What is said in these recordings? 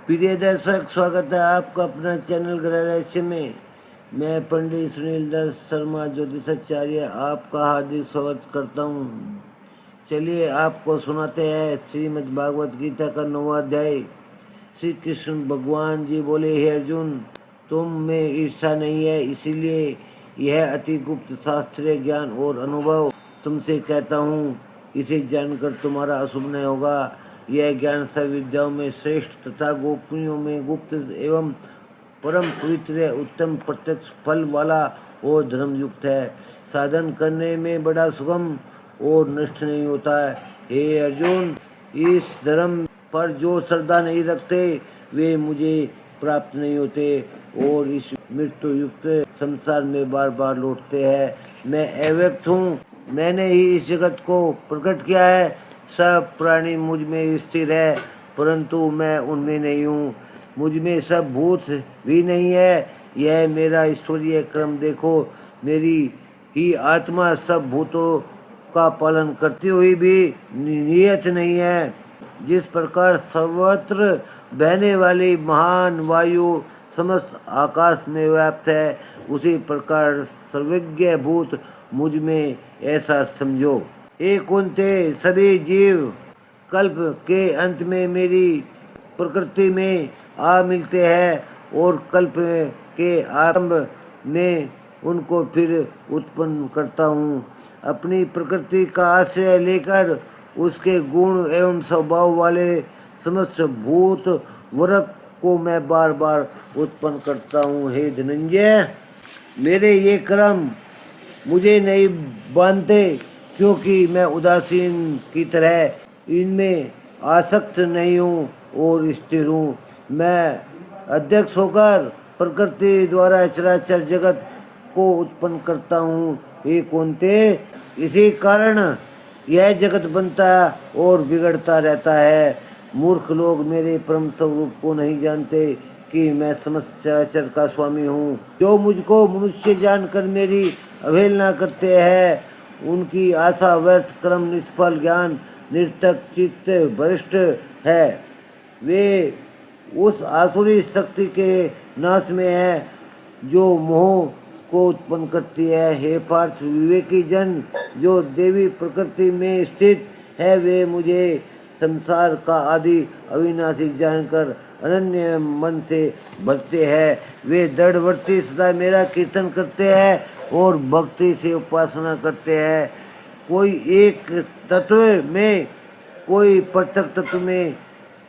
प्रिय दर्शक, स्वागत है आपका अपना चैनल ग्रह रहस्य में। मैं पंडित सुनील दत्त शर्मा ज्योतिषाचार्य आपका हार्दिक स्वागत करता हूँ। चलिए आपको सुनाते हैं श्रीमद् भागवत गीता का 9वां अध्याय। श्री कृष्ण भगवान जी बोले, हे अर्जुन, तुम में ईर्षा नहीं है, इसीलिए यह अति गुप्त शास्त्रीय ज्ञान और अनुभव तुमसे कहता हूँ। इसे जानकर तुम्हारा अशुभ नहीं होगा। यह ज्ञान सब विद्याओं में श्रेष्ठ तथा गोपनीयों में गुप्त एवं परम पवित्र उत्तम प्रत्यक्ष फल वाला और धर्मयुक्त है। साधन करने में बड़ा सुगम और नष्ट नहीं होता है। हे अर्जुन, इस धर्म पर जो श्रद्धा नहीं रखते वे मुझे प्राप्त नहीं होते और इस मृत्यु युक्त संसार में बार बार लौटते हैं। मैं अव्यक्त हूँ, मैंने ही इस जगत को प्रकट किया है। सब प्राणी मुझ में स्थिर है, परंतु मैं उनमें नहीं हूँ। मुझ में सब भूत भी नहीं है। यह मेरा ईश्वरीय क्रम देखो। मेरी ही आत्मा सब भूतों का पालन करती हुई भी नियत नहीं है। जिस प्रकार सर्वत्र बहने वाली महान वायु समस्त आकाश में व्याप्त है, उसी प्रकार सर्वज्ञ भूत मुझ में ऐसा समझो। हे कुंते, सभी जीव कल्प के अंत में मेरी प्रकृति में आ मिलते हैं और कल्प के आरंभ में उनको फिर उत्पन्न करता हूँ। अपनी प्रकृति का आश्रय लेकर उसके गुण एवं स्वभाव वाले समस्त भूत वर्ग को मैं बार बार उत्पन्न करता हूँ। हे धनंजय, मेरे ये कर्म मुझे नहीं बांधते, क्योंकि मैं उदासीन की तरह इनमें आसक्त नहीं हूँ और स्थिर हूँ। मैं अध्यक्ष होकर प्रकृति द्वारा चराचर जगत को उत्पन्न करता हूँ। हे कुंते, इसी कारण यह जगत बनता और बिगड़ता रहता है। मूर्ख लोग मेरे परम स्वरूप को नहीं जानते कि मैं समस्त चराचर का स्वामी हूँ। जो मुझको मनुष्य जानकर मेरी अवहेलना करते हैं, उनकी आशा व्यर्थ, कर्म निष्फल, ज्ञान निरर्थक, चित्त भ्रष्ट है। वे उस आसुरी शक्ति के नाश में है जो मोह को उत्पन्न करती है। हे पार्थ, विवेकी जन जो देवी प्रकृति में स्थित है, वे मुझे संसार का आदि अविनाशी जानकर अनन्य मन से भरते हैं। वे दृढ़वर्ती सदा मेरा कीर्तन करते हैं और भक्ति से उपासना करते हैं। कोई एक तत्व में, कोई पृथक तत्व में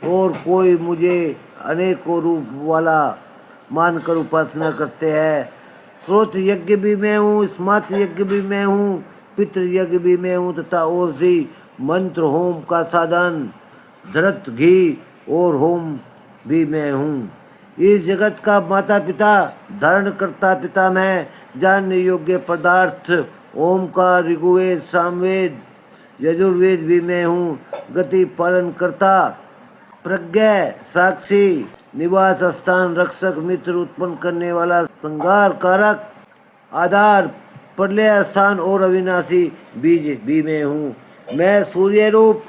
और कोई मुझे अनेकों रूप वाला मानकर उपासना करते हैं। स्रोत यज्ञ भी मैं हूँ, स्मार्त यज्ञ भी मैं हूँ, पितृ यज्ञ भी मैं हूँ तथा औषधि, मंत्र, होम का साधन, धरत, घी और होम भी मैं हूँ। इस जगत का माता पिता, धारण करता पिता मैं, जानने योग्य पदार्थ, ओमकार, ऋग्वेद, सामवेद, यजुर्वेद भी मैं हूँ। गति पालन करता, प्रज्ञा, साक्षी, निवास स्थान, रक्षक, मित्र, उत्पन्न करने वाला, संहार कारक, आधार, प्रलय स्थान और अविनाशी बीज भी मैं हूँ। मैं सूर्य रूप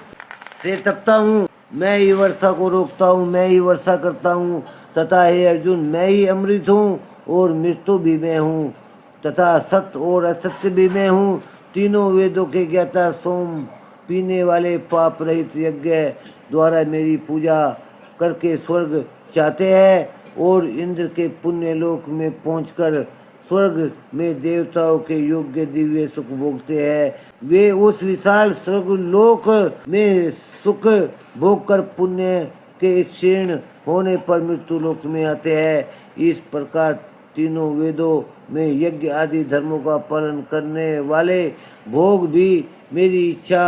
से तपता हूँ, मैं ही वर्षा को रोकता हूँ, मैं ही वर्षा करता हूँ तथा हे अर्जुन, मैं ही अमृत हूँ और मृत्यु भी मैं हूँ तथा सत्य और असत्य भी मैं हूँ। तीनों वेदों के ज्ञाता, सोम पीने वाले, पाप रहित यज्ञ द्वारा मेरी पूजा करके स्वर्ग चाहते हैं और इंद्र के पुण्य लोक में पहुंचकर स्वर्ग में देवताओं के योग्य दिव्य सुख भोगते हैं। वे उस विशाल स्वर्ग लोक में सुख भोग कर पुण्य के क्षीण होने पर मृत्यु लोक में आते हैं। इस प्रकार तीनों वेदों में यज्ञ आदि धर्मों का पालन करने वाले भोग भी मेरी इच्छा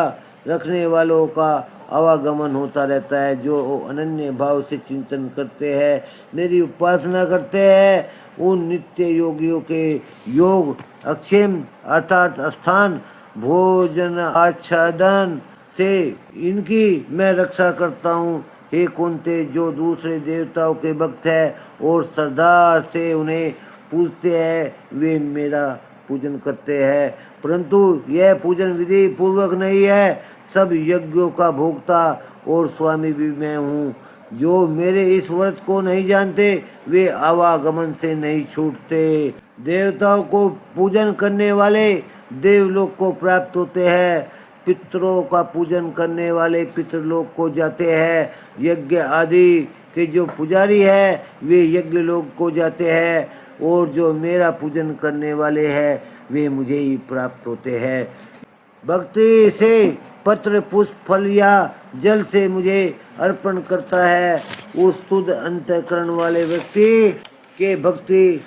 रखने वालों का आवागमन होता रहता है। जो अनन्य भाव से चिंतन करते हैं, मेरी उपासना करते हैं, उन नित्य योगियों के योग अक्षेम अर्थात स्थान, भोजन, आच्छादन से इनकी मैं रक्षा करता हूँ। हे कुंते, जो दूसरे देवताओं के भक्त है और श्रद्धा से उन्हें पूजते हैं, वे मेरा पूजन करते हैं, परंतु यह पूजन विधि पूर्वक नहीं है। सब यज्ञों का भोक्ता और स्वामी भी मैं हूँ। जो मेरे इस व्रत को नहीं जानते वे आवागमन से नहीं छूटते। देवताओं को पूजन करने वाले देवलोक को प्राप्त होते हैं, पितरों का पूजन करने वाले पितरलोक को जाते हैं, यज्ञ आदि के जो पुजारी है वे यज्ञ लोक को जाते हैं, और जो मेरा पूजन करने वाले हैं वे मुझे ही प्राप्त होते हैं। भक्ति से पत्र पुष्प फल या जल से मुझे अर्पण करता है, उस शुद्ध अंतःकरण वाले व्यक्ति के भक्ति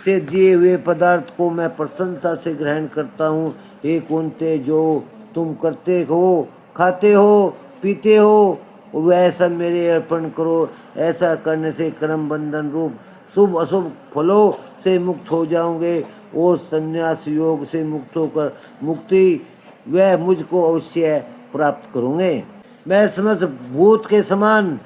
से दिए हुए पदार्थ को मैं प्रसन्नता से ग्रहण करता हूँ। हे कुंते, जो तुम करते हो, खाते हो, पीते हो, वह सब मेरे अर्पण करो। ऐसा करने से कर्म बंधन रूप शुभ अशुभ फलों से मुक्त हो जाओगे और संन्यास योग से मुक्त होकर मुक्ति वह मुझको अवश्य प्राप्त करूँगे। मैं समस्त भूत के समान,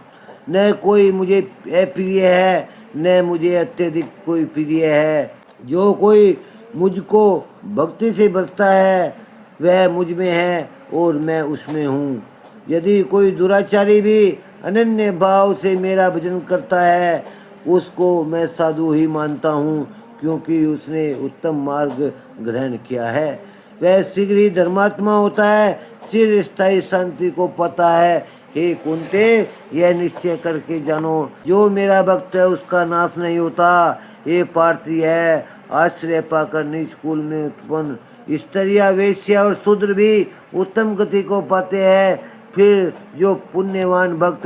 न कोई मुझे अप्रिय है न मुझे अत्यधिक कोई प्रिय है। जो कोई मुझको भक्ति से बसता है वह मुझ में है और मैं उसमें हूँ। यदि कोई दुराचारी भी अनन्य भाव से मेरा भजन करता है उसको मैं साधु ही मानता हूँ, क्योंकि उसने उत्तम मार्ग ग्रहण किया है। वह शीघ्र ही धर्मात्मा होता है, चिर स्थायी शांति को पाता है। हे कुंते, यह निश्चय करके जानो, जो मेरा भक्त है उसका नाश नहीं होता। हे पार्थी है, आश्रय पाकर नीच कुल में उत्पन्न स्त्रियां, वेश्या और शूद्र भी उत्तम गति को पाते हैं। फिर जो पुण्यवान भक्त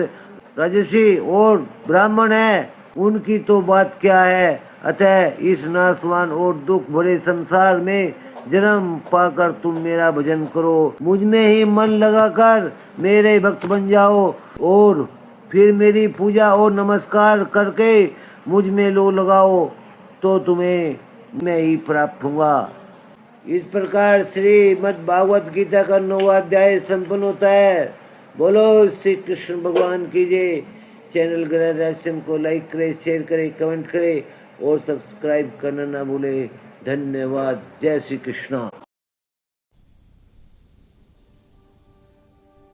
राजसी और ब्राह्मण है उनकी तो बात क्या है। अतः इस नाशवान और दुख भरे संसार में जन्म पाकर तुम मेरा भजन करो, मुझ में ही मन लगाकर मेरे भक्त बन जाओ और फिर मेरी पूजा और नमस्कार करके मुझ में लो लगाओ, तो तुम्हें मैं ही प्राप्त होऊंगा। इस प्रकार श्रीमद् भागवत गीता का 9वां अध्याय संपन्न होता है। बोलो श्री कृष्ण भगवान की जय। चैनल ग्रह रहस्य को लाइक करें, शेयर करें, कमेंट करें और सब्सक्राइब करना ना भूलें। धन्यवाद। जय श्री कृष्ण।